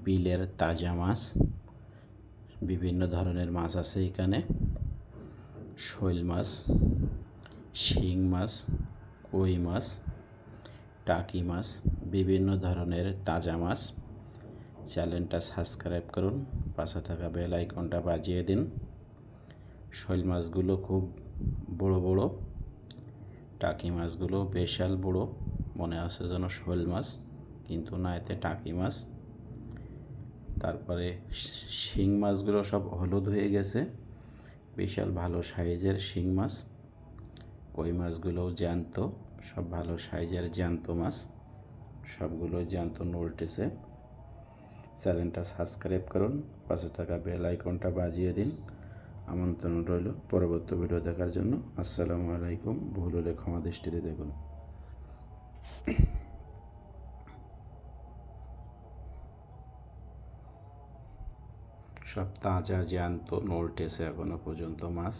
বিলের তাজা মাছ, বিভিন্ন ধরনের মাছ আছে এখানে। শৈল মাছ, শিং মাছ, কই মাছ, টাকি মাছ, বিভিন্ন ধরনের তাজা মাছ। চ্যানেলটা সাবস্ক্রাইব করুন, পাশে থাকা বেল আইকনটা বাজিয়ে দিন। শৈল মাছগুলো খুব বড় বড়, টাকি মাছগুলো বিশাল বড়, মনে আছে যেন শৈল মাছ, কিন্তু না, এতে টাকি মাছ। তারপরে শিং মাছগুলো সব হলুদ হয়ে গেছে, বিশাল ভালো সাইজের শিং মাছ। কই মাছগুলোও জ্যান্ত, সব ভালো সাইজের জ্যান্ত মাছ, সবগুলো জ্যান্ত নড়তেছে। চ্যানেলটা সাবস্ক্রাইব করুন, পাশে থাকা বেল আইকনটা বাজিয়ে দিন। আমন্ত্রণ রইল পরবর্তী ভিডিও দেখার জন্য। আসসালামু আলাইকুম। ভুল হলে ক্ষমা দৃষ্টিতে দেখুন। সব তাজা জ্যান্ত নড়তেছে এখনো পর্যন্ত মাছ।